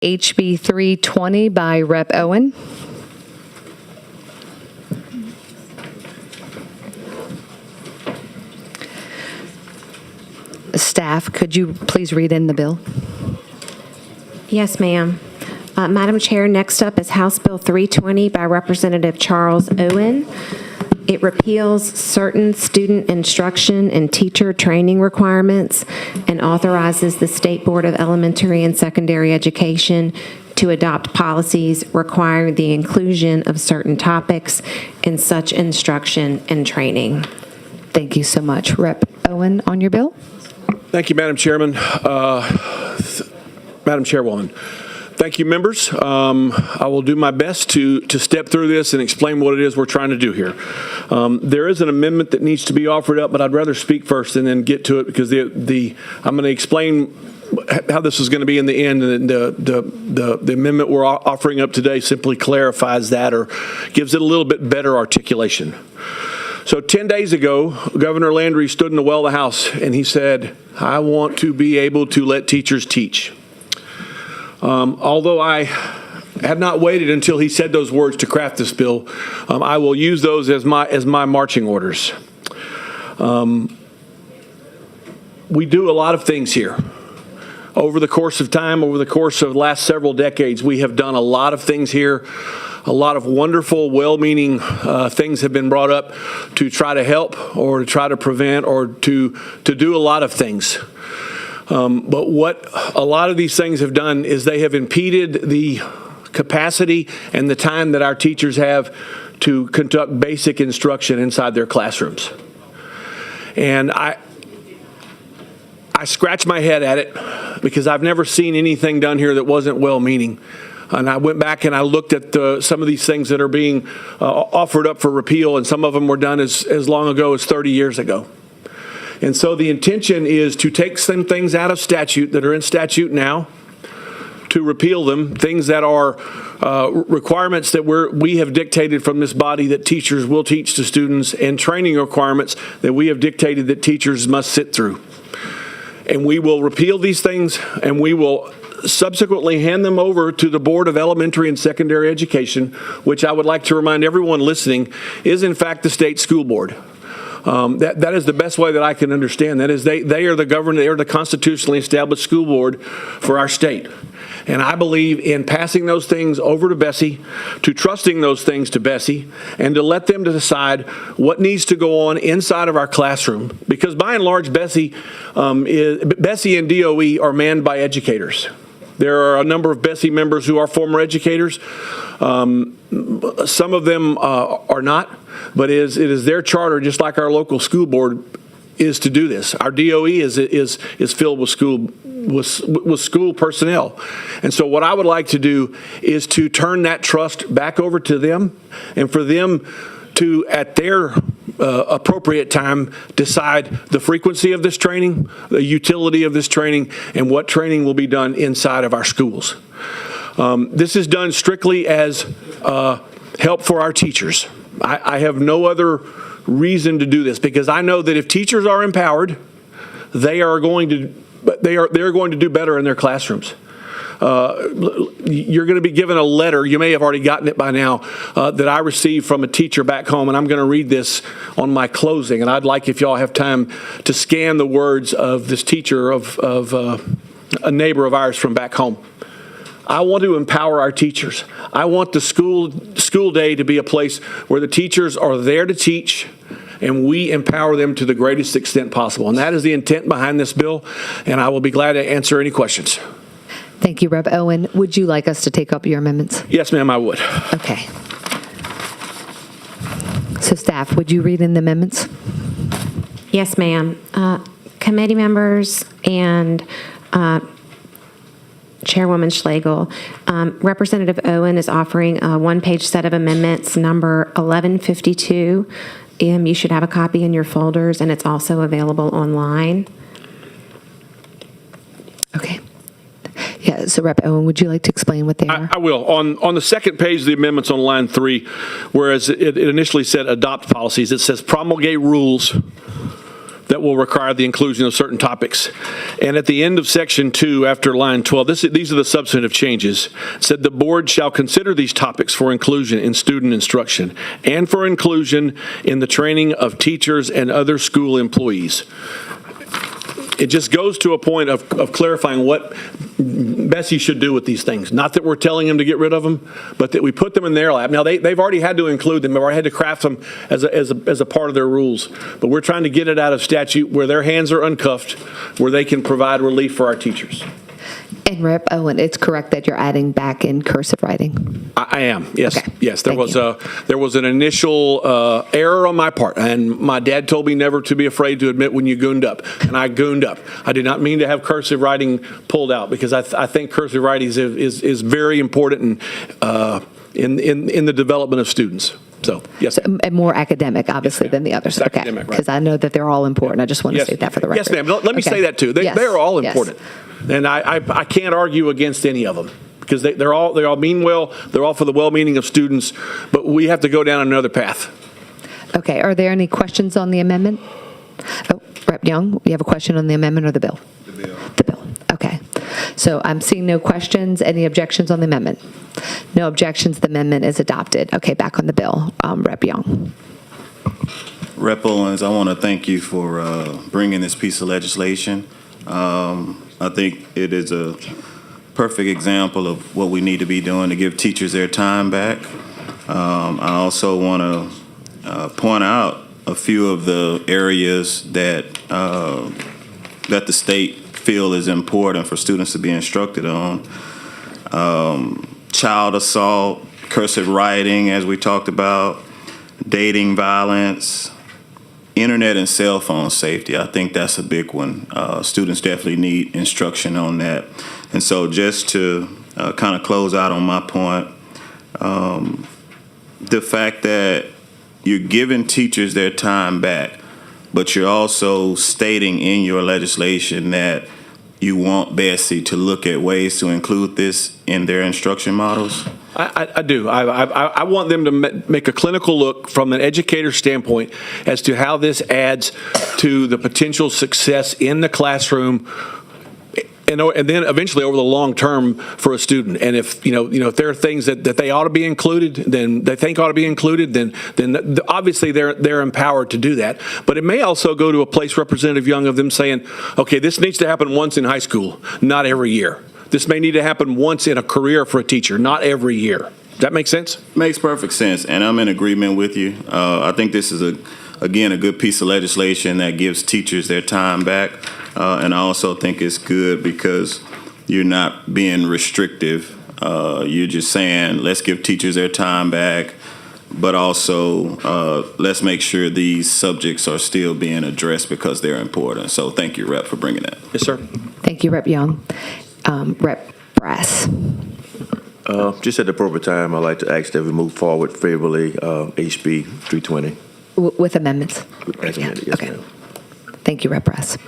HB 320 by Rep. Owen. Staff, could you please read in the bill? Yes, ma'am. Madam Chair, next up is House Bill 320 by Representative Charles Owen. It repeals certain student instruction and teacher training requirements and authorizes the State Board of Elementary and Secondary Education to adopt policies requiring the inclusion of certain topics in such instruction and training. Thank you so much. Rep. Owen, on your bill. Thank you, Madam Chairman. Madam Chairwoman. Thank you, members. I will do my best to step through this and explain what it is we're trying to do here. There is an amendment that needs to be offered up, but I'd rather speak first and then get to it because I'm going to explain how this is going to be in the end, and the amendment we're offering up today simply clarifies that or gives it a little bit better articulation. So 10 days ago, Governor Landry stood in the well of the House and he said, "I want to be able to let teachers teach." Although I had not waited until he said those words to craft this bill, I will use those as my marching orders. We do a lot of things here. Over the course of time, over the course of the last several decades, we have done a lot of things here. A lot of wonderful, well-meaning things have been brought up to try to help or to try to prevent or to do a lot of things. But what a lot of these things have done is they have impeded the capacity and the time that our teachers have to conduct basic instruction inside their classrooms. And I scratch my head at it because I've never seen anything done here that wasn't well-meaning. And I went back and I looked at some of these things that are being offered up for repeal, and some of them were done as long ago as 30 years ago. And so the intention is to take some things out of statute that are in statute now, to repeal them, things that are requirements that we have dictated from this body that teachers will teach to students, and training requirements that we have dictated that teachers must sit through. And we will repeal these things, and we will subsequently hand them over to the Board of Elementary and Secondary Education, which I would like to remind everyone listening is in fact the state school board. That is the best way that I can understand. That is, they are the government, they are the constitutionally established school board for our state. And I believe in passing those things over to Bessie, to trusting those things to Bessie, and to let them decide what needs to go on inside of our classroom. Because by and large, Bessie and DOE are manned by educators. There are a number of Bessie members who are former educators. Some of them are not, but it is their charter, just like our local school board is, to do this. Our DOE is filled with school personnel. And so what I would like to do is to turn that trust back over to them, and for them to, at their appropriate time, decide the frequency of this training, the utility of this training, and what training will be done inside of our schools. This is done strictly as help for our teachers. I have no other reason to do this, because I know that if teachers are empowered, they're going to do better in their classrooms. You're going to be given a letter, you may have already gotten it by now, that I received from a teacher back home, and I'm going to read this on my closing, and I'd like, if y'all have time, to scan the words of this teacher of a neighbor of ours from back home. I want to empower our teachers. I want the school day to be a place where the teachers are there to teach, and we empower them to the greatest extent possible. And that is the intent behind this bill, and I will be glad to answer any questions. Thank you, Rep. Owen. Would you like us to take up your amendments? Yes, ma'am, I would. Okay. So staff, would you read in the amendments? Yes, ma'am. Committee members and Chairwoman Schlegel, Representative Owen is offering a one-page set of amendments, number 1152. You should have a copy in your folders, and it's also available online. Okay. Yeah, so Rep. Owen, would you like to explain what they are? I will. On the second page of the amendments on line 3, whereas it initially said adopt policies, it says promulgate rules that will require the inclusion of certain topics. And at the end of section 2, after line 12, these are the substantive changes. It said the board shall consider these topics for inclusion in student instruction and for inclusion in the training of teachers and other school employees. It just goes to a point of clarifying what Bessie should do with these things. Not that we're telling them to get rid of them, but that we put them in their lab. Now, they've already had to include them. They've already had to craft them as a part of their rules. But we're trying to get it out of statute where their hands are uncuffed, where they can provide relief for our teachers. And Rep. Owen, it's correct that you're adding back in cursive writing? I am, yes. Okay. Yes, there Thank was an initial error on my part, and my dad told me never to be afraid to admit when you gooned up, and I gooned up. I did not mean to have cursive writing pulled out, because I think cursive writing is very important in the development of students. So, yes. And more academic, obviously, Yes, than the others. It's academic, right. Because I know that they're all important. I just want to Yes. state that for the record. Yes, ma'am. Let me Okay. say that, too. They Yes. are all Yes. important. And I can't argue against any of them, because they all mean well. They're all for the well-meaning of students, but we have to go down another path. Okay, are there any questions on the amendment? Oh, Rep. Young, you have a question on the amendment or the bill? The bill. The bill, okay. So I'm seeing no questions. Any objections on the amendment? No objections, the amendment is adopted. Okay, back on the bill. Rep. Young. Rep. Owens, I want to thank you for bringing this piece of legislation. I think it is a perfect example of what we need to be doing to give teachers their time back. I also want to point out a few of the areas that that the state feel is important for students to be instructed on. Child assault, cursive writing, as we talked about, dating violence, internet and cell phone safety. I think that's a big one. Students definitely need instruction on that. And so just to kind of close out on my point, the fact that you're giving teachers their time back, but you're also stating in your legislation that you want Bessie to look at ways to include this in their instruction models? I do. I want them to make a clinical look from an educator standpoint as to how this adds to the potential success in the classroom, and then eventually over the long term for a student. And if if there are things that they ought to be included, then they think ought to be included, then obviously they're empowered to do that. But it may also go to a place, Representative Young, of them saying, okay, this needs to happen once in high school, not every year. This may need to happen once in a career for a teacher, not every year. Does that make sense? Makes perfect sense, and I'm in agreement with you. I think this is again a good piece of legislation that gives teachers their time back, and I also think it's good because you're not being restrictive. You're just saying let's give teachers their time back, but also let's make sure these subjects are still being addressed because they're important. So thank you, Rep, for bringing that. Yes, sir. Thank you, Rep. Young. Rep. Brass. Just at the appropriate time, I'd like to ask that we move forward favorably, HB 320. With amendments? As amended, yes, Okay. ma'am. Thank you, Rep. Brass.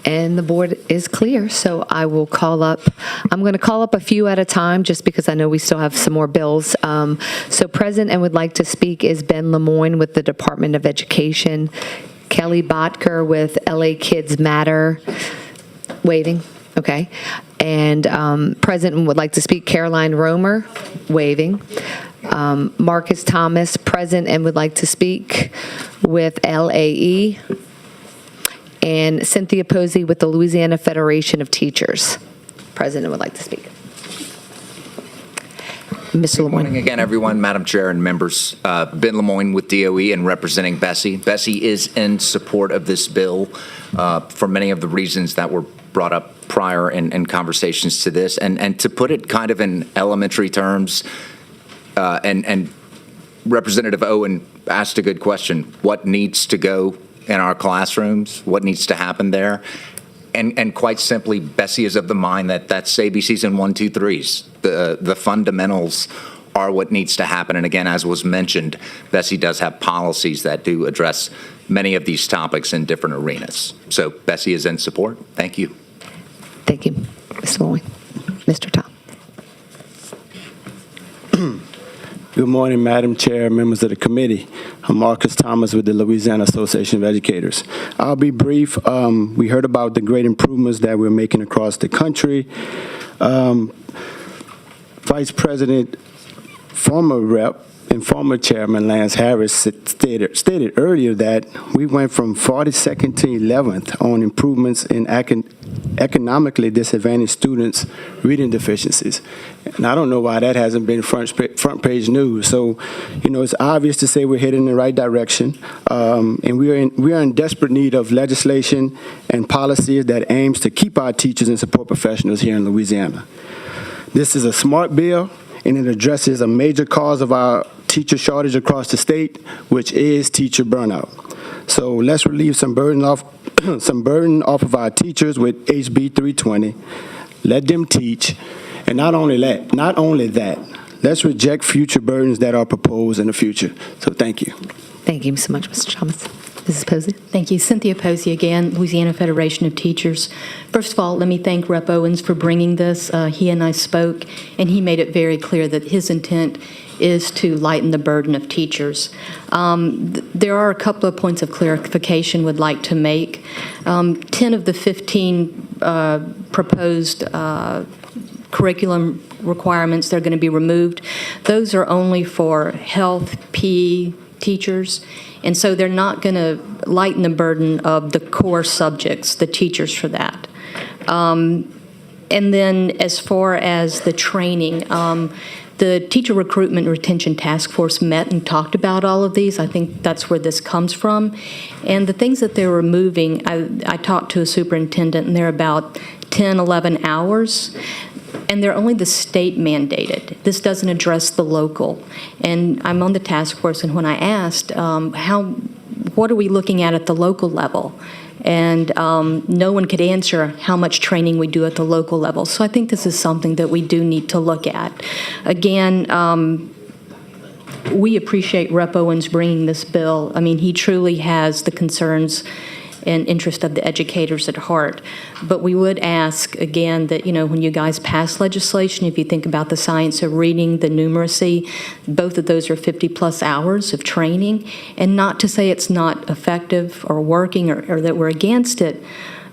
And the board is clear, so I'm going to call up a few at a time just because I know we still have some more bills. So present and would like to speak is Ben Lemoyne with the Department of Education, Kelly Botker with LA Kids Matter, waving, okay. And present and would like to speak Caroline Romer, waving. Marcus Thomas, present and would like to speak with LAE. And Cynthia Posey with the Louisiana Federation of Teachers. President would like to speak. Mr. Good Lemoyne. morning again, everyone, Madam Chair and members. Ben Lemoyne with DOE and representing Bessie. Bessie is in support of this bill for many of the reasons that were brought up prior in conversations to this. And to put it kind of in elementary terms, and Representative Owen asked a good question. What needs to go in our classrooms? What needs to happen there? And quite simply, Bessie is of the mind that that's ABCs and 1, 2, 3s. The fundamentals are what needs to happen. And again, as was mentioned, Bessie does have policies that do address many of these topics in different arenas. So Bessie is in support. Thank you. Thank you, Mr. Lemoyne. Mr. Tom. Good morning, Madam Chair, members of the committee. I'm Marcus Thomas with the Louisiana Association of Educators. I'll be brief. We heard about the great improvements that we're making across the country. Vice President, former rep, and former Chairman Lance Harris stated earlier that we went from 42nd to 11th on improvements in economically disadvantaged students' reading deficiencies. And I don't know why that hasn't been front page news. So, it's obvious to say we're heading in the right direction, and we are in desperate need of legislation and policies that aims to keep our teachers and support professionals here in Louisiana. This is a smart bill, and it addresses a major cause of our teacher shortage across the state, which is teacher burnout. So let's relieve some burden off of our teachers with HB 320. Let them teach, and not only that, let's reject future burdens that are proposed in the future. So thank you. Thank you so much, Mr. Thomas. Mrs. Posey? Thank you. Cynthia Posey again, Louisiana Federation of Teachers. First of all, let me thank Rep. Owens for bringing this. He and I spoke, and he made it very clear that his intent is to lighten the burden of teachers. There are a couple of points of clarification we'd like to make. 10 of the 15 proposed curriculum requirements that are going to be removed, those are only for health, PE teachers, and so they're not going to lighten the burden of the core subjects, the teachers for that. And then as far as the training, the Teacher Recruitment and Retention Task Force met and talked about all of these. I think that's where this comes from. And the things that they're removing, I talked to a superintendent, and they're about 10, 11 hours. And they're only the state mandated. This doesn't address the local. And I'm on the task force, and when I asked, what are we looking at the local level? And no one could answer how much training we do at the local level. So I think this is something that we do need to look at. Again, we appreciate Rep. Owens bringing this bill. I mean, he truly has the concerns and interest of the educators at heart. But we would ask, again, that, when you guys pass legislation, if you think about the science of reading, the numeracy, both of those are 50-plus hours of training. And not to say it's not effective or working or that we're against it,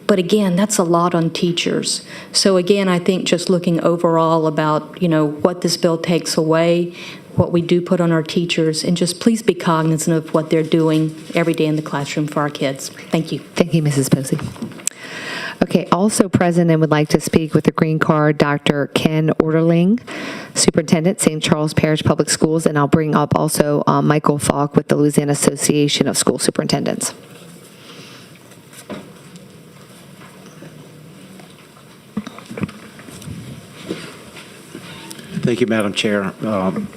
but again, that's a lot on teachers. So again, I think just looking overall about, what this bill takes away, what we do put on our teachers, and just please be cognizant of what they're doing every day in the classroom for our kids. Thank you. Thank you, Mrs. Posey. Okay, also present and would like to speak with the green card, Dr. Ken Orderling, Superintendent, St. Charles Parish Public Schools, and I'll bring up also Michael Falk with the Louisiana Association of School Superintendents. Thank you, Madam Chair,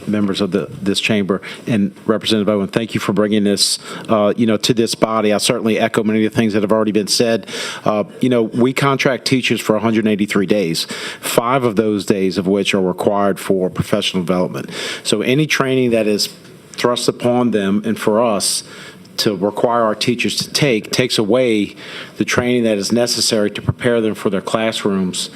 members of this chamber, and Representative Owen. Thank you for bringing this, to this body. I certainly echo many of the things that have already been said. We contract teachers for 183 days, 5 of those days of which are required for professional development. So any training that is thrust upon them and for us to require our teachers to takes away the training that is necessary to prepare them for their classrooms,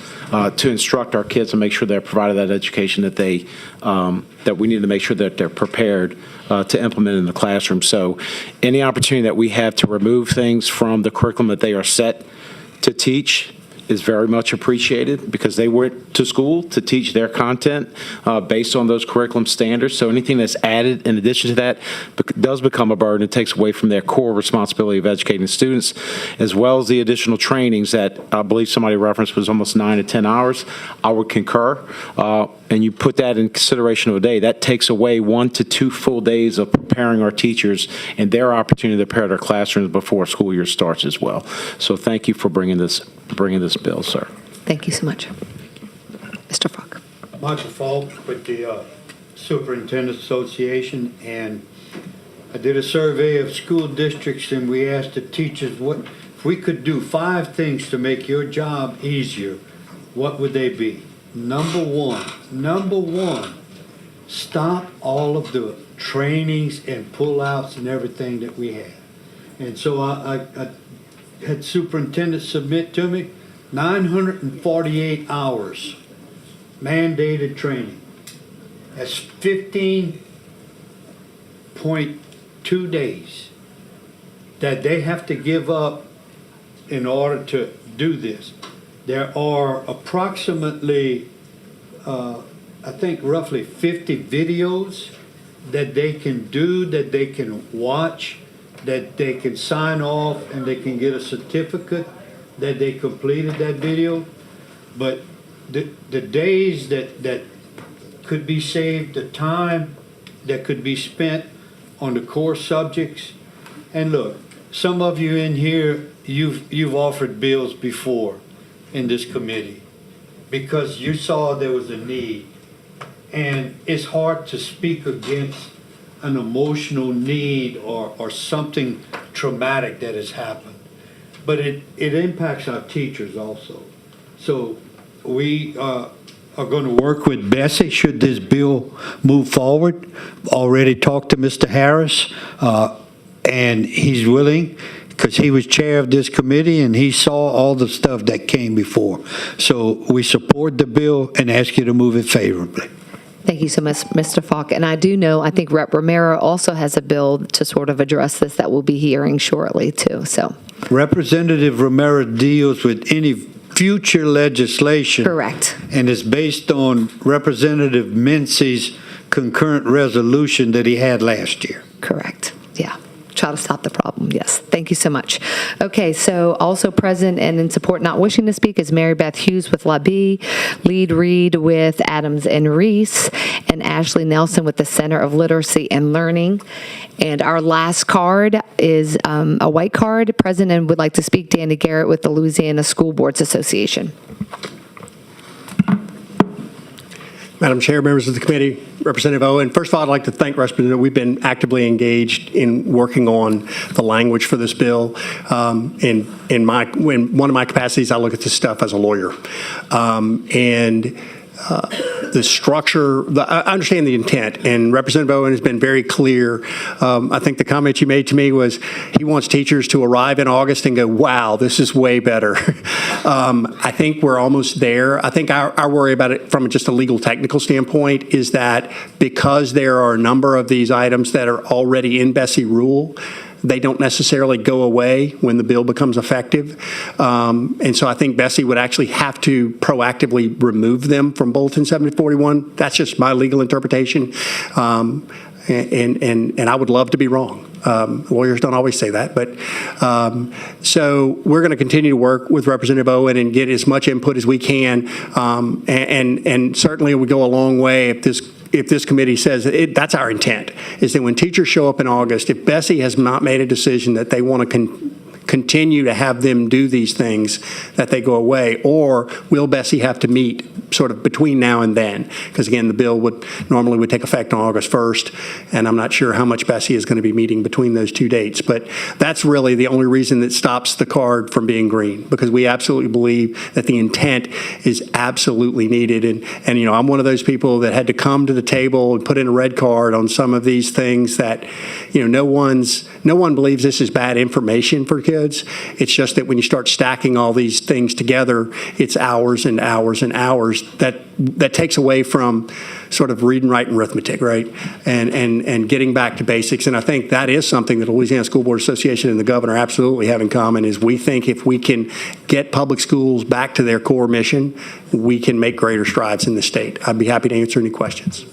to instruct our kids and make sure they're provided that education that that we need to make sure that they're prepared to implement in the classroom. So any opportunity that we have to remove things from the curriculum that they are set to teach is very much appreciated, because they went to school to teach their content based on those curriculum standards. So anything that's added in addition to that does become a burden. It takes away from their core responsibility of educating students, as well as the additional trainings that I believe somebody referenced was almost 9 to 10 hours. I would concur. And you put that in consideration of a day, that takes away 1 to 2 full days of preparing our teachers and their opportunity to prepare their classrooms before school year starts as well. So thank you for bringing this bill, sir. Thank you so much. Mr. Falk. Michael Falk with the Superintendent Association, and I did a survey of school districts, and we asked the teachers, what if we could do 5 things to make your job easier, what would they be? Number one, stop all of the trainings and pullouts and everything that we have. And so I had superintendents submit to me 948 hours mandated training. That's 15 0.2 days that they have to give up in order to do this. There are approximately, I think roughly 50 videos that they can do, that they can watch, that they can sign off, and they can get a certificate that they completed that video. But the days that could be saved, the time that could be spent on the core subjects. And look, some of you in here, you've offered bills before in this committee because you saw there was a need. And it's hard to speak against an emotional need or something traumatic that has happened. But it impacts our teachers also. So we are going to work with Bessie should this bill move forward. Already talked to Mr. Harris, and he's willing because he was chair of this committee and he saw all the stuff that came before. So we support the bill and ask you to move it favorably. Thank you so much, Mr. Falk. And I do know, I think Rep. Romero also has a bill to sort of address this that we'll be hearing shortly, too. So, Representative Romero deals with any future legislation. correct. And it's based on Representative Mincy's concurrent resolution that he had last year. Correct. Yeah. Try to stop the problem. Yes. Thank you so much. Okay. So also present and in support, not wishing to speak, is Mary Beth Hughes with LaBie, Lead Reed with Adams and Reese, and Ashley Nelson with the Center of Literacy and Learning. And our last card is a white card. Present and would like to speak, Danny Garrett with the Louisiana School Boards Association. Madam Chair, members of the committee, Representative Owen, first of all, I'd like to thank Representative. We've been actively engaged in working on the language for this bill. In one of my capacities, I look at this stuff as a lawyer. The structure, I understand the intent, and Representative Owen has been very clear. I think the comment you made to me was he wants teachers to arrive in August and go, wow, this is way better. I think we're almost there. I think our worry about it from just a legal technical standpoint is that because there are a number of these items that are already in Bessie rule, they don't necessarily go away when the bill becomes effective. And so I think Bessie would actually have to proactively remove them from Bulletin 7041. That's just my legal interpretation. And I would love to be wrong. Lawyers don't always say that. But so we're going to continue to work with Representative Owen and get as much input as we can. And certainly it would go a long way if this committee says that's our intent, is that when teachers show up in August, if Bessie has not made a decision that they want to continue to have them do these things, that they go away, or will Bessie have to meet sort of between now and then? Because again, the bill would normally take effect on August 1st, and I'm not sure how much Bessie is going to be meeting between those two dates. But that's really the only reason that stops the card from being green, because we absolutely believe that the intent is absolutely needed. And you know, I'm one of those people that had to come to the table and put in a red card on some of these things that, you know, no one believes this is bad information for kids. It's just that when you start stacking all these things together, it's hours and hours and hours that takes away from sort of reading, writing, arithmetic, right? And getting back to basics. And I think that is something that the Louisiana School Board Association and the governor absolutely have in common, is we think if we can get public schools back to their core mission, we can make greater strides in the state. I'd be happy to answer any questions.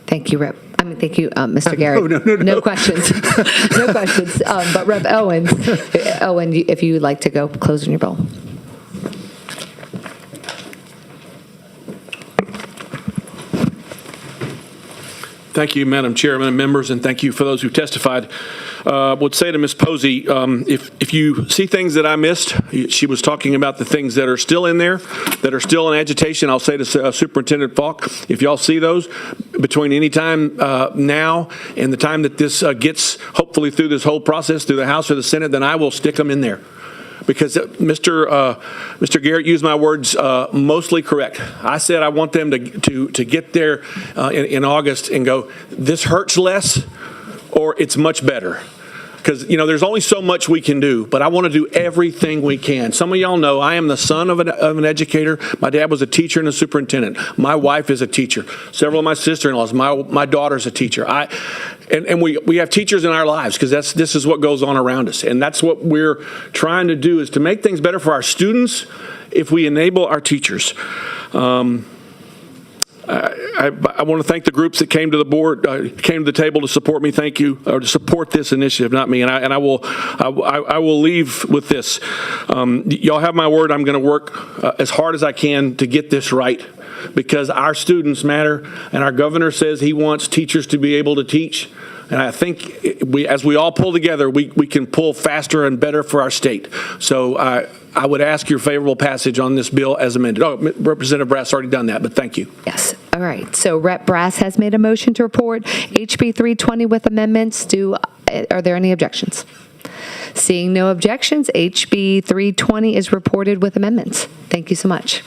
Thank you, thank you, Mr. Garrett. No questions. No questions. But Rep. Owen, if you would like to go close on your bill. Thank you, Madam Chairman and members, and thank you for those who testified. Would say to Ms. Posey, if you see things that I missed, she was talking about the things that are still in there, that are still in agitation. I'll say to Superintendent Falk, if y'all see those between any time now and the time that this gets hopefully through this whole process, through the House or the Senate, then I will stick them in there. Because Mr. Garrett used my words mostly correct. I said I want them to get there in August and go, this hurts less or it's much better. Because, you know, there's only so much we can do, but I want to do everything we can. Some of y'all know I am the son of an educator. My dad was a teacher and a superintendent. My wife is a teacher. Several of my sister-in-laws, my daughter's a teacher. and we have teachers in our lives because this is what goes on around us. And that's what we're trying to do, is to make things better for our students if we enable our teachers. I want to thank the groups that came to the board, came to the table to support me. Thank you, or to support this initiative, not me. And I will leave with this. Y'all have my word. I'm going to work as hard as I can to get this right, because our students matter, and our governor says he wants teachers to be able to teach. And I think as we all pull together, we can pull faster and better for our state. So I would ask your favorable passage on this bill as amended. Oh, Representative Brass already done that, but thank you. Yes. All right. So Rep. Brass has made a motion to report HB 320 with amendments. Are there any objections? Seeing no objections, HB 320 is reported with amendments. Thank you so much.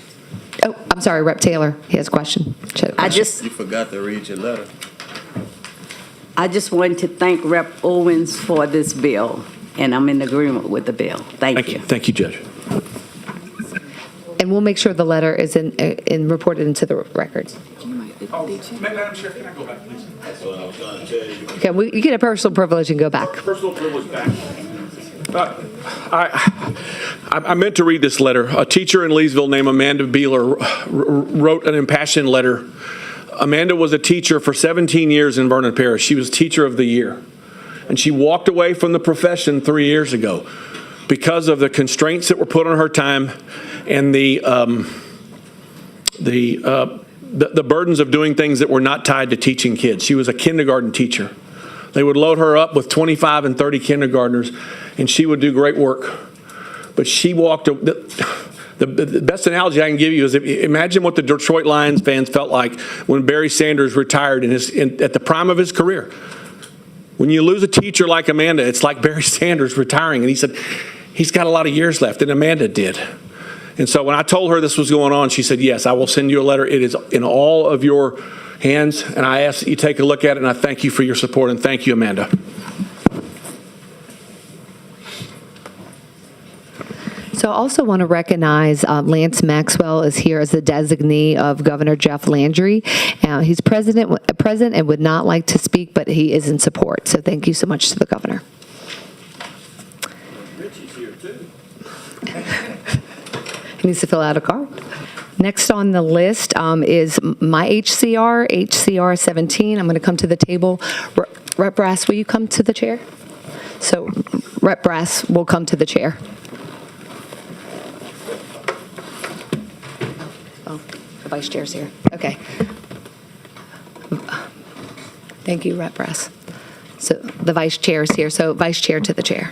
Oh, I'm sorry, Rep. Taylor. He has a question. You forgot to read your letter. I just wanted to thank Rep. Owens for this bill, and I'm in agreement with the bill. Thank you. Thank you, Judge. And we'll make sure the letter is reported into the record. Madam Chair, can I go back, please? That's what I was trying to tell you. Okay, you get a personal privilege and go back. Personal privilege back. I meant to read this letter. A teacher in Leesville named Amanda Beeler wrote an impassioned letter. Amanda was a teacher for 17 years in Vernon Parish. She was Teacher of the Year. And she walked away from the profession 3 years ago because of the constraints that were put on her time and the burdens of doing things that were not tied to teaching kids. She was a kindergarten teacher. They would load her up with 25 and 30 kindergartners, and she would do great work. But she walked. The best analogy I can give you is, imagine what the Detroit Lions fans felt like when Barry Sanders retired at the prime of his career. When you lose a teacher like Amanda, it's like Barry Sanders retiring. And he said, he's got a lot of years left, and Amanda did. And so when I told her this was going on, she said, yes, I will send you a letter. It is in all of your hands, and I ask that you take a look at it, and I thank you for your support, and thank you, Amanda. So I also want to recognize Lance Maxwell is here as the designee of Governor Jeff Landry. He's present and would not like to speak, but he is in support. So thank you so much to the governor. Richie's here, too. He needs to fill out a card. Next on the list is my HCR 17. I'm going to come to the table. Rep. Brass, will you come to the chair? So Rep. Brass will come to the chair. Oh, the vice chair's here. Okay. Thank you, Rep. Brass. So the vice chair is here. So vice chair to the chair.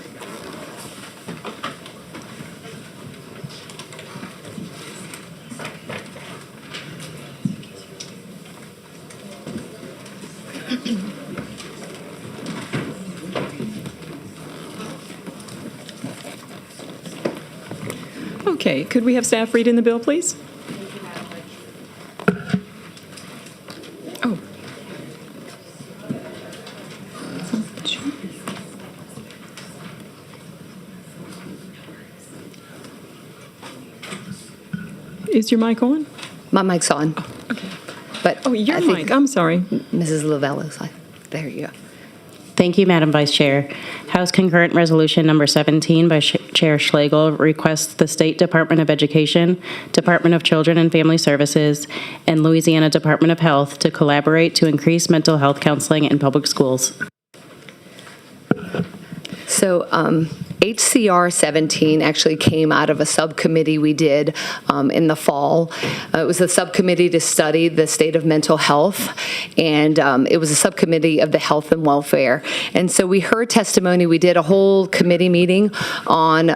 Okay, could we have staff read in the bill, please? Oh. Is your mic on? My mic's on. Oh, okay. But your I think mic, I'm sorry. Mrs. Lavelle is like, there you go. Thank you, Madam Vice Chair. House Concurrent Resolution Number 17 by Chair Schlegel requests the State Department of Education, Department of Children and Family Services, and Louisiana Department of Health to collaborate to increase mental health counseling in public schools. So HCR 17 actually came out of a subcommittee we did in the fall. It was a subcommittee to study the state of mental health, and it was a subcommittee of the health and welfare. And so we heard testimony. We did a whole committee meeting on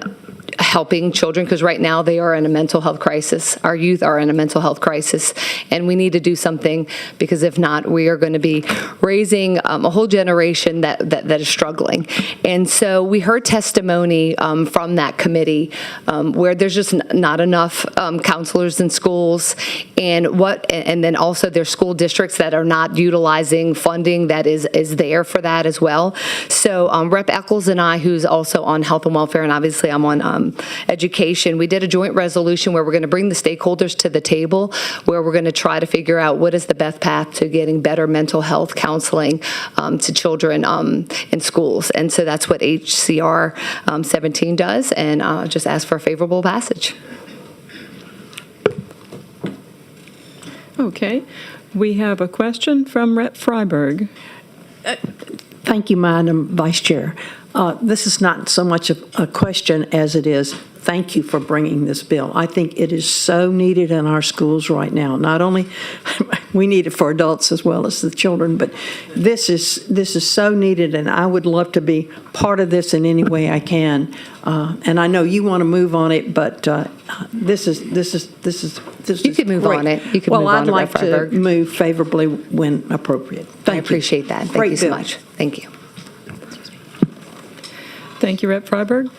helping children, because right now they are in a mental health crisis. Our youth are in a mental health crisis, and we need to do something, because if not, we are going to be raising a whole generation that is struggling. And so we heard testimony from that committee where there's just not enough counselors in schools, and then also there's school districts that are not utilizing funding that is there for that as well. So Rep. Eccles and I, who's also on health and welfare, and obviously I'm on education, we did a joint resolution where we're going to bring the stakeholders to the table, where we're going to try to figure out what is the best path to getting better mental health counseling to children in schools. And so that's what HCR 17 does, and just ask for a favorable passage. Okay. We have a question from Rep. Freiberg. Thank you, Madam Vice Chair. This is not so much a question as it is thank you for bringing this bill. I think it is so needed in our schools right now. Not only we need it for adults as well as the children, but this is so needed, and I would love to be part of this in any way I can. And I know you want to move on it, but this is You can move great. on it. You can well, move on I'd to like Rep. Freiberg. to move favorably when appropriate. Thank I you. appreciate that. Thank Great you so bill. much. Thank you. Thank you, Rep. Freiberg.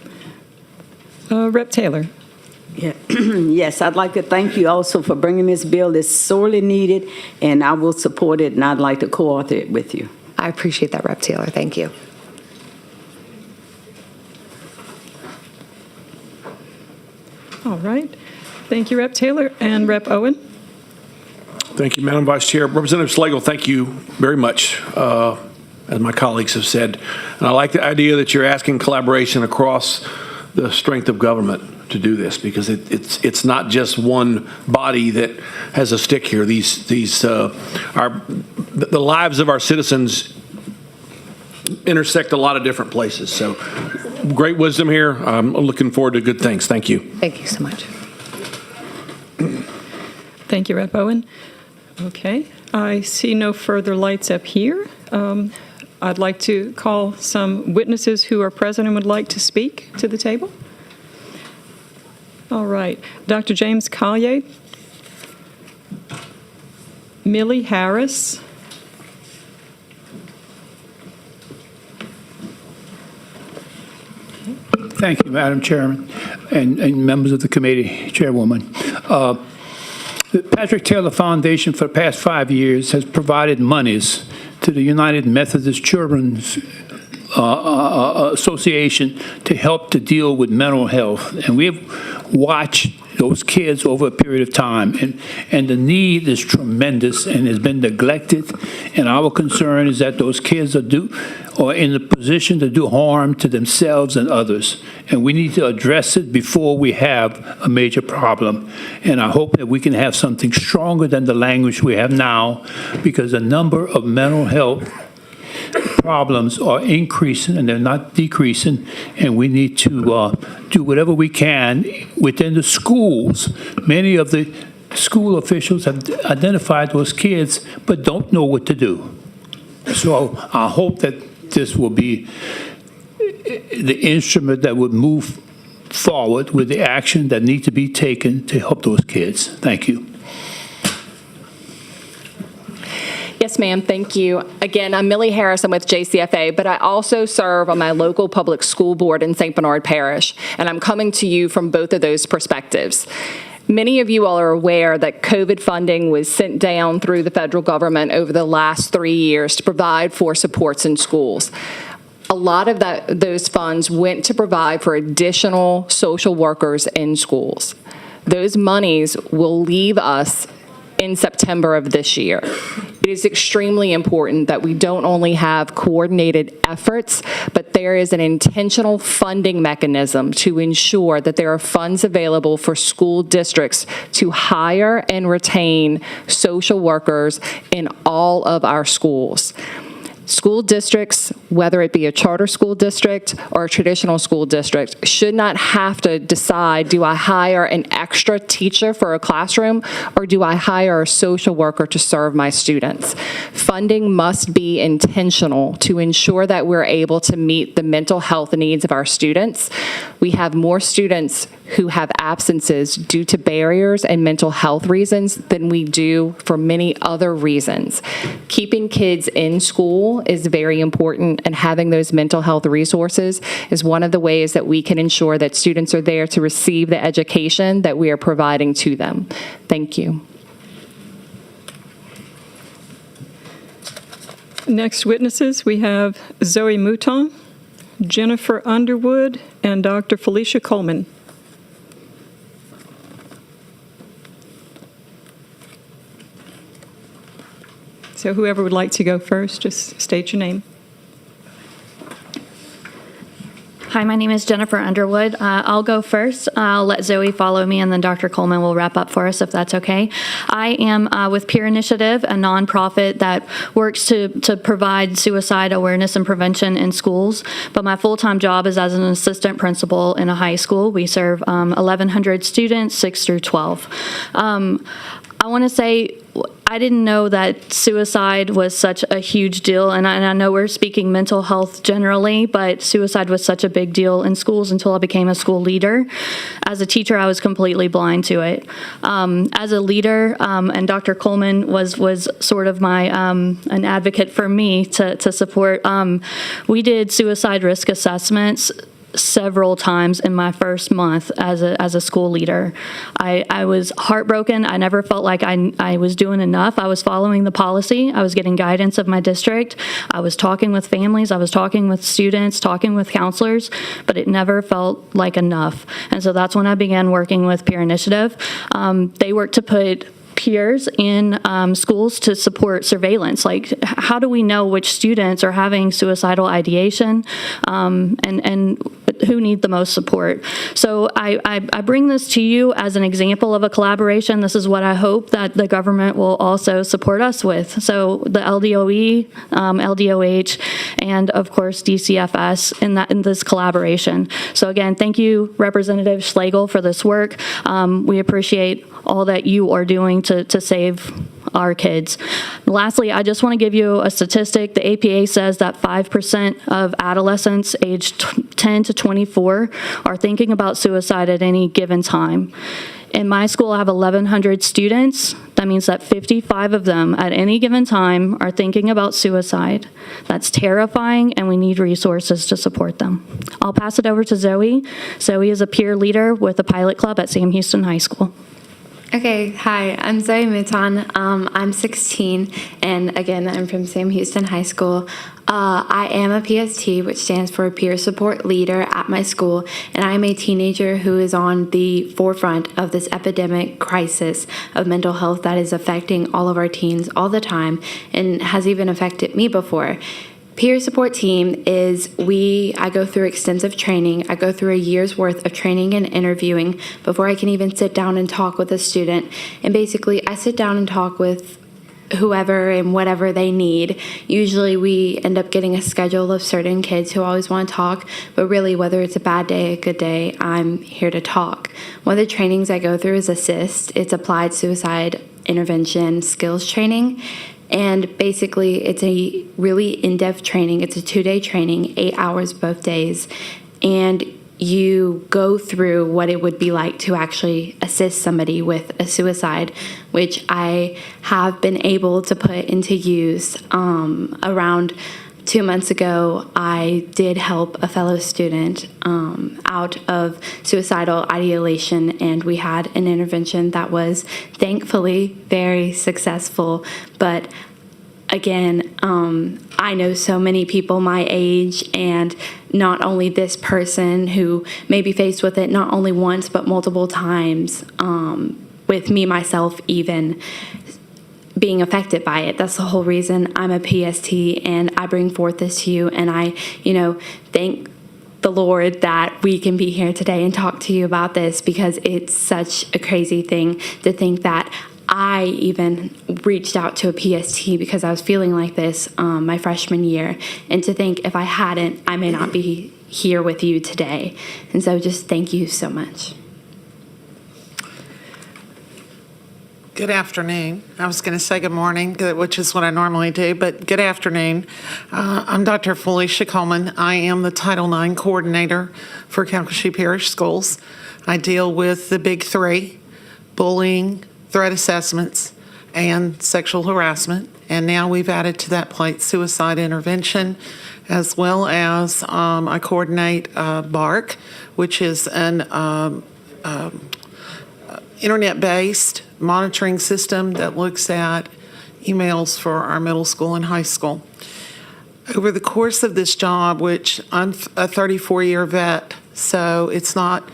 Rep. Taylor. Yeah. Yes, I'd like to thank you also for bringing this bill. It's sorely needed, and I will support it, and I'd like to co-author it with you. I appreciate that, Rep. Taylor. Thank you. All right. Thank you, Rep. Taylor. And Rep. Owen. Thank you, Madam Vice Chair. Representative Slagle, thank you very much, as my colleagues have said. And I like the idea that you're asking collaboration across the strength of government to do this, because it's not just one body that has a stick here. The lives of our citizens intersect a lot of different places. So great wisdom here. I'm looking forward to good things. Thank you. Thank you so much. Thank you, Rep. Owen. Okay. I see no further lights up here. I'd like to call some witnesses who are present and would like to speak to the table. All right. Dr. James Collier, Millie Harris, Thank you, Madam Chairman, and members of the committee, Chairwoman. The Patrick Taylor Foundation for the past 5 years has provided monies to the United Methodist Children's Association to help to deal with mental health. And we have watched those kids over a period of time, and the need is tremendous and has been neglected. And our concern is that those kids are in the position to do harm to themselves and others. And we need to address it before we have a major problem. And I hope that we can have something stronger than the language we have now, because the number of mental health problems are increasing and they're not decreasing, and we need to do whatever we can within the schools. Many of the school officials have identified those kids but don't know what to do. So I hope that this will be the instrument that would move forward with the action that needs to be taken to help those kids. Thank you. Yes, ma'am. Thank you. Again, I'm Millie Harris. I'm with JCFA, but I also serve on my local public school board in St. Bernard Parish, and I'm coming to you from both of those perspectives. Many of you all are aware that COVID funding was sent down through the federal government over the last 3 years to provide for supports in schools. A lot of those funds went to provide for additional social workers in schools. Those monies will leave us in September of this year. It is extremely important that we don't only have coordinated efforts, but there is an intentional funding mechanism to ensure that there are funds available for school districts to hire and retain social workers in all of our schools. School districts, whether it be a charter school district or a traditional school district, should not have to decide, do I hire an extra teacher for a classroom or do I hire a social worker to serve my students? Funding must be intentional to ensure that we're able to meet the mental health needs of our students. We have more students who have absences due to barriers and mental health reasons than we do for many other reasons. Keeping kids in school is very important, and having those mental health resources is one of the ways that we can ensure that students are there to receive the education that we are providing to them. Thank you. Next witnesses, we have Zoe Mouton, Jennifer Underwood, and Dr. Felicia Coleman. So whoever would like to go first, just state your name. Hi, my name is Jennifer Underwood. I'll go first. I'll let Zoe follow me, and then Dr. Coleman will wrap up for us, if that's okay. I am with Peer Initiative, a nonprofit that works to provide suicide awareness and prevention in schools. But my full-time job is as an assistant principal in a high school. We serve 1,100 students, 6 through 12. I want to say, I didn't know that suicide was such a huge deal, and I know we're speaking mental health generally, but suicide was such a big deal in schools until I became a school leader. As a teacher, I was completely blind to it. As a leader, and Dr. Coleman was sort of my an advocate for me to support. We did suicide risk assessments several times in my first month as a school leader. I was heartbroken. I never felt like I was doing enough. I was following the policy. I was getting guidance of my district. I was talking with families. I was talking with students, talking with counselors, but it never felt like enough. And so that's when I began working with Peer Initiative. They work to put peers in schools to support surveillance. Like, how do we know which students are having suicidal ideation and who need the most support? So I bring this to you as an example of a collaboration. This is what I hope that the government will also support us with. So the LDOE, LDOH, and of course DCFS in this collaboration. So again, thank you, Representative Schlegel, for this work. We appreciate all that you are doing to save our kids. Lastly, I just want to give you a statistic. The APA says that 5% of adolescents aged 10 to 24 are thinking about suicide at any given time. In my school, I have 1,100 students. That means that 55 of them at any given time are thinking about suicide. That's terrifying, and we need resources to support them. I'll pass it over to Zoe. Zoe is a peer leader with the Pilot Club at Sam Houston High School. Okay, hi, I'm Zoe Mouton. I'm 16, and again, I'm from Sam Houston High School. I am a PST, which stands for Peer Support Leader at my school, and I am a teenager who is on the forefront of this epidemic crisis of mental health that is affecting all of our teens all the time and has even affected me before. Peer support team is I go through extensive training. I go through a year's worth of training and interviewing before I can even sit down and talk with a student. And basically, I sit down and talk with whoever and whatever they need. Usually we end up getting a schedule of certain kids who always want to talk, but really whether it's a bad day, a good day, I'm here to talk. One of the trainings I go through is ASSIST. It's Applied Suicide Intervention Skills Training. And basically, it's a really in-depth training. It's a 2-day training, 8 hours both days. And you go through what it would be like to actually assist somebody with a suicide, which I have been able to put into use. Around 2 months ago, I did help a fellow student out of suicidal ideation, and we had an intervention that was thankfully very successful. But again, I know so many people my age, and not only this person who may be faced with it not only once but multiple times, with me, myself, even being affected by it. That's the whole reason I'm a PST, and I bring forth this to you, and I, thank the Lord that we can be here today and talk to you about this, because it's such a crazy thing to think that I even reached out to a PST because I was feeling like this my freshman year, and to think if I hadn't, I may not be here with you today. And so just thank you so much. Good afternoon. I was going to say good morning, which is what I normally do, but good afternoon. I'm Dr. Felicia Coleman. I am the Title IX coordinator for Calcasieu Parish Schools. I deal with the big three: bullying, threat assessments, and sexual harassment. And now we've added to that plate suicide intervention, as well as I coordinate BARC, which is an internet-based monitoring system that looks at emails for our middle school and high school. Over the course of this job, which I'm a 34-year vet, so it's not,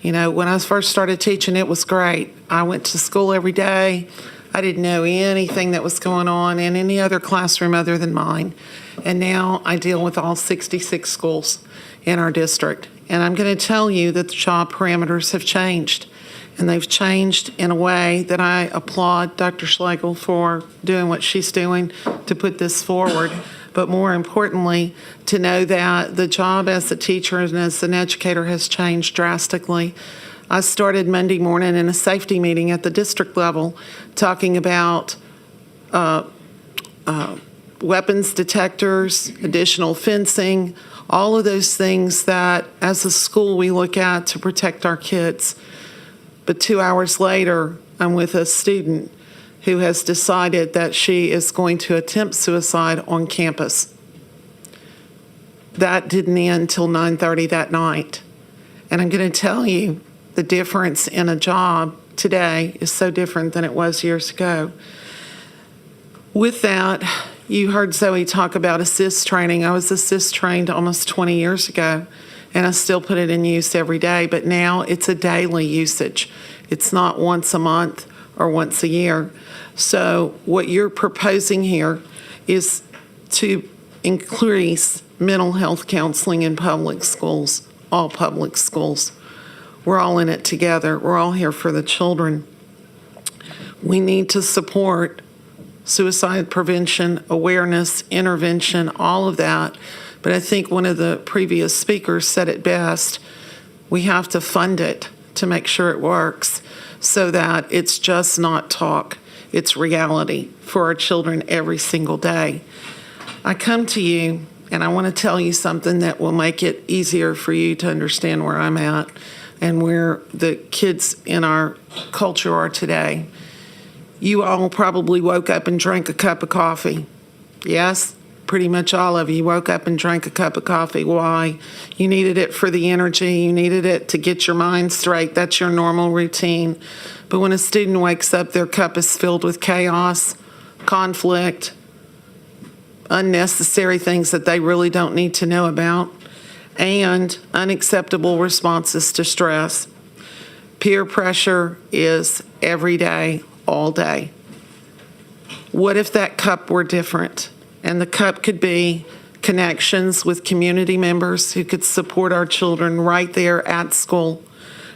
when I first started teaching, it was great. I went to school every day. I didn't know anything that was going on in any other classroom other than mine. And now I deal with all 66 schools in our district. And I'm going to tell you that the job parameters have changed. And they've changed in a way that I applaud Dr. Schlegel for doing what she's doing to put this forward. But more importantly, to know that the job as a teacher and as an educator has changed drastically. I started Monday morning in a safety meeting at the district level talking about weapons detectors, additional fencing, all of those things that as a school we look at to protect our kids. But 2 hours later, I'm with a student who has decided that she is going to attempt suicide on campus. That didn't end till 9:30 that night. And I'm going to tell you, the difference in a job today is so different than it was years ago. With that, you heard Zoe talk about assist training. I was assist trained almost 20 years ago, and I still put it in use every day, but now it's a daily usage. It's not once a month or once a year. So what you're proposing here is to increase mental health counseling in public schools, all public schools. We're all in it together. We're all here for the children. We need to support suicide prevention, awareness, intervention, all of that. But I think one of the previous speakers said it best. We have to fund it to make sure it works so that it's just not talk. It's reality for our children every single day. I come to you and I want to tell you something that will make it easier for you to understand where I'm at and where the kids in our culture are today. You all probably woke up and drank a cup of coffee. Yes? Pretty much all of you woke up and drank a cup of coffee. Why? You needed it for the energy. You needed it to get your mind straight. That's your normal routine. But when a student wakes up, their cup is filled with chaos, conflict, unnecessary things that they really don't need to know about, and unacceptable responses to stress. Peer pressure is every day, all day. What if that cup were different? And the cup could be connections with community members who could support our children right there at school,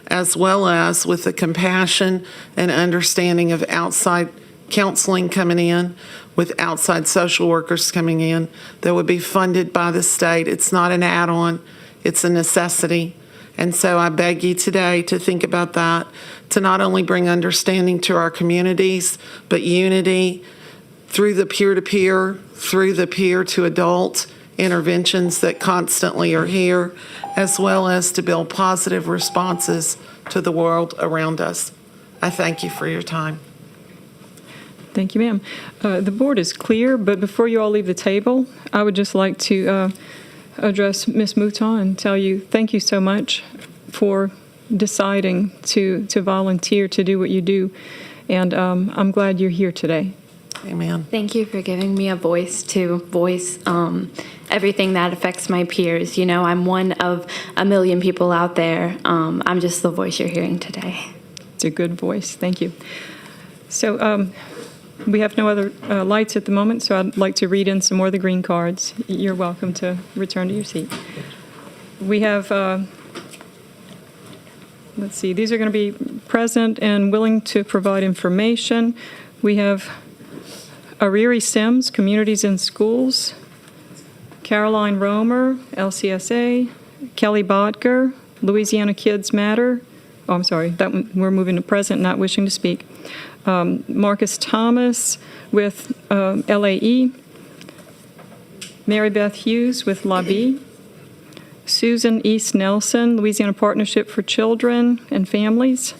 as well as with the compassion and understanding of outside counseling coming in, with outside social workers coming in that would be funded by the state. It's not an add-on, it's a necessity. And so I beg you today to think about that, to not only bring understanding to our communities, but unity through the peer-to-peer, through the peer-to-adult interventions that constantly are here, as well as to build positive responses to the world around us. I thank you for your time. Thank you, ma'am. The board is clear, but before you all leave the table, I would just like to address Ms. Mouton and tell you thank you so much for deciding to volunteer to do what you do, and I'm glad you're here today. Amen. Thank you for giving me a voice to voice everything that affects my peers. You know, I'm one of a million people out there. I'm just the voice you're hearing today. It's a good voice. Thank you. So we have no other lights at the moment, so I'd like to read in some more of the green cards. You're welcome to return to your seat. We have, let's see, these are going to be present and willing to provide information. We have Ariri Sims, Communities in Schools, Caroline Romer, LCSA, Kelly Bodker, Louisiana Kids Matter. Oh, I'm sorry, that one, we're moving to present, not wishing to speak. Marcus Thomas with LAE, Mary Beth Hughes with LABI, Susan East Nelson, Louisiana Partnership for Children and Families,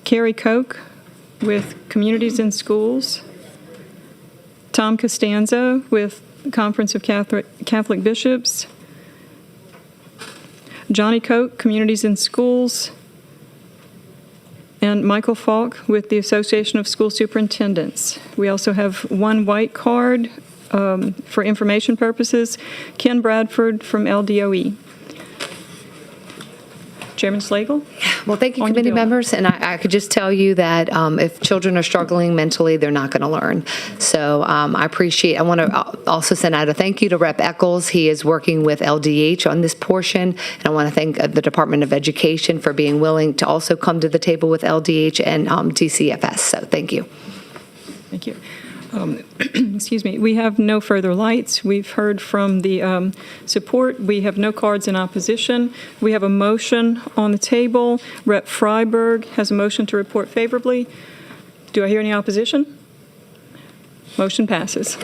Carrie Koch with Communities in Schools, Tom Costanza with the Conference of Catholic Bishops, Johnny Koch, Communities in Schools, and Michael Falk with the Association of School Superintendents. We also have one white card for information purposes, Ken Bradford from LDOE. Chairman Slagle? Well, thank you, on your committee bill. members, and I could just tell you that if children are struggling mentally, they're not going to learn. So I want to also send out a thank you to Rep. Eccles. He is working with LDH on this portion, and I want to thank the Department of Education for being willing to also come to the table with LDH and DCFS. So thank you. Thank you. Excuse me. We have no further lights. We've heard from the support. We have no cards in opposition. We have a motion on the table. Rep. Freiberg has a motion to report favorably. Do I hear any opposition? Motion passes.